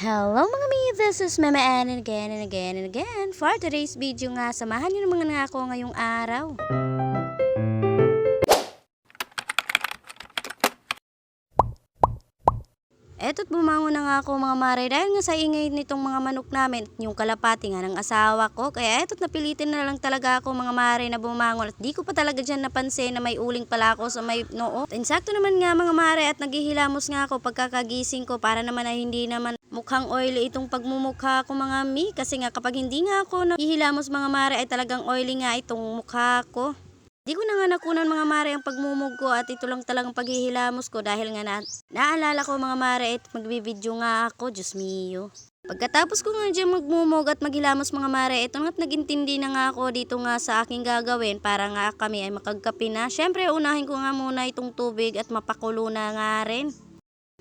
Hello mga mi, this is Mama Ann and again and again and again. For today's video nga, samahan niyo naman nga ako ngayong araw. Eto't bumangon na nga ako mga mare dahil nga sa ingay nitong mga manok namin at yung kalapati nga ng asawa ko. Kaya eto't napilitin na lang talaga ako mga mare na bumangon at di ko pa talaga dyan napansin na may uling pala ako sa may noo. At insakto naman nga mga mare at naghihilamos nga ako pagkakagising ko para naman ay hindi naman mukhang oily itong pagmumukha ko mga mi. Kasi nga kapag hindi nga ako naghihilamos mga mare ay talagang oily nga itong mukha ko. Di ko na nga nakunan mga mare ang pagmumug ko at ito lang talagang paghihilamos ko dahil nga naalala ko mga mare at magbibideo nga ako, Diyos mio. Pagkatapos ko nga dyan magmumug at maghilamos mga mare, ito nga't nagintindi na nga ako dito nga sa aking gagawin para nga kami ay makagkape na. Syempre unahin ko nga muna itong tubig at mapakulo na nga rin.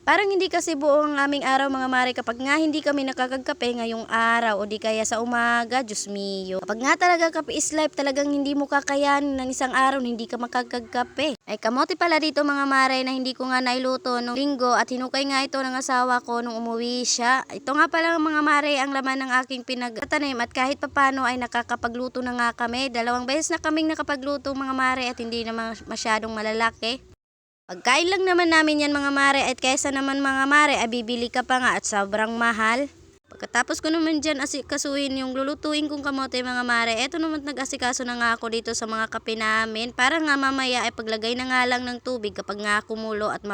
Parang hindi kasi buo ang aming araw mga mare kapag nga hindi kami nakakagkape ngayong araw o di kaya sa umaga, Diyos mio. Kapag nga talaga kape is life, talagang hindi mo kakayanin ng isang araw hindi ka makakagkape. Ay kamote pala dito mga mare na hindi ko nga nailuto nung linggo at hinukay nga ito ng asawa ko nung umuwi siya. Ito nga pala mga mare ang laman ng aking pinagtatanim at kahit papano ay nakakapagluto na nga kami. 2 beses na kaming nakapagluto mga mare at hindi naman masyadong malalaki. Pagkain lang naman namin yan mga mare at kaysa naman mga mare ay bibili ka pa nga at sobrang mahal. Pagkatapos ko naman dyan asikasuhin yung lulutuin kong kamote mga mare, eto naman nag-asikaso na nga ako dito sa mga kape namin para nga mamaya ay paglagay na nga lang ng tubig kapag nga kumulo at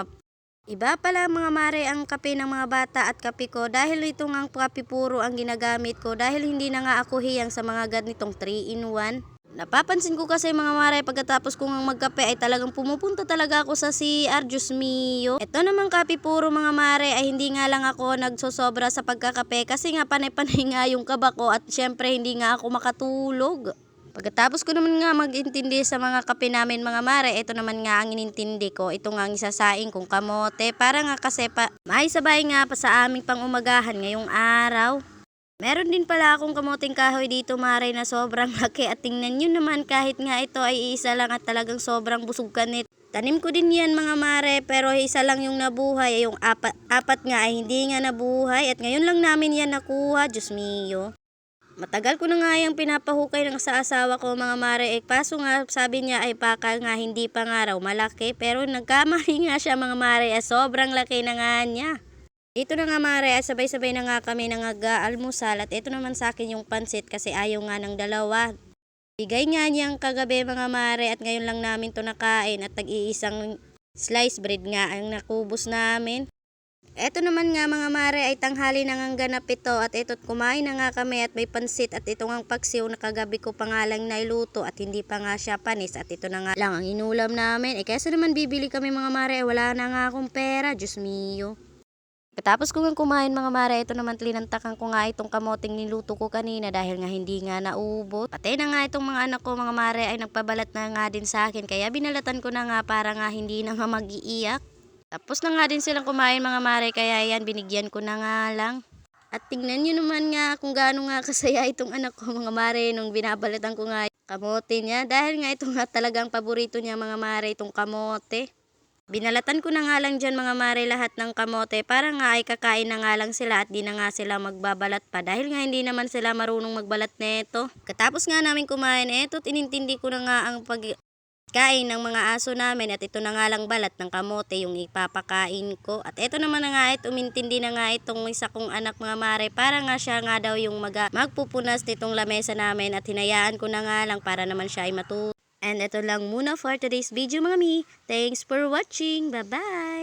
Iba pala mga mare ang kape ng mga bata at kape ko dahil ito nga kape puro ang ginagamit ko dahil hindi na nga ako hiyang sa mga ganitong 3-in-1. Napapansin ko kasi mga mare pagkatapos kong magkape ay talagang pumupunta talaga ako sa CR, Diyos mio. Ito naman kape puro mga mare ay hindi nga lang ako nagsosobra sa pagkakape kasi nga panay-panay nga yung kaba ko at syempre hindi nga ako makatulog. Pagkatapos ko naman nga mag-intindi sa mga kape namin mga mare, ito naman nga ang inintindi ko. Ito nga ang isasaing kong kamote para nga kasi may sabay nga pa sa aming pang-umagahan ngayong araw. Meron din pala akong kamuting kahoy dito mare na sobrang laki at tingnan nyo naman kahit nga ito ay isa lang at talagang sobrang busog kanit. Tanim ko din yan mga mare pero isa lang yung nabuhay, yung apat nga ay hindi nga nabuhay at ngayon lang namin yan nakuha, Diyos mio. Matagal ko na nga yung pinapahukay ng sa asawa ko mga mare kaso nga sabi niya ay pakal nga hindi pa nga raw malaki pero nagkamali nga siya mga mare sobrang laki na nga niya. Ito na nga mare at sabay-sabay na nga kami nag-almusal at ito naman sa akin yung pansit kasi ayaw nga ng dalawa. Bigay nga niyang kagabi mga mare at ngayon lang namin to nakain at tag-iisang slice bread nga ang nakubos namin. Ito naman nga mga mare ay tanghali na nga ganap ito at ito't kumain na nga kami at may pansit at ito nga paksiw na kagabi ko pa nga lang nailuto at hindi pa nga siya panis at ito na nga lang ang inulam namin. Kaysa naman bibili kami mga mare wala na nga akong pera, Diyos mio. Katapos ko nga kumain mga mare, ito naman linantakan ko nga itong kamoting niluto ko kanina dahil nga hindi nga naubot. Pati na nga itong mga anak ko mga mare ay nagpabalat na nga din sa akin kaya binalatan ko na nga para nga hindi na nga mag-iiyak. Tapos na nga din silang kumain mga mare kaya yan binigyan ko na nga lang. At tingnan nyo naman nga kung gaano nga kasaya itong anak ko mga mare nung binabalatan ko nga kamote niya dahil nga ito nga talagang paborito niya mga mare itong kamote. Binalatan ko na nga lang dyan mga mare lahat ng kamote para nga ay kakain na nga lang sila at di na nga sila magbabalat pa dahil nga hindi naman sila marunong magbalat neto. Katapos nga namin kumain eto't inintindi ko na nga ang pagkain ng mga aso namin at ito na nga lang balat ng kamote yung ipapakain ko. At ito naman na nga at umintindi na nga itong isa kong anak mga mare para nga siya nga daw yung magpupunas nitong lamesa namin at hinayaan ko na nga lang para naman siya ay matuto. And ito lang muna for today's video mga mi. Thanks for watching. Bye-bye!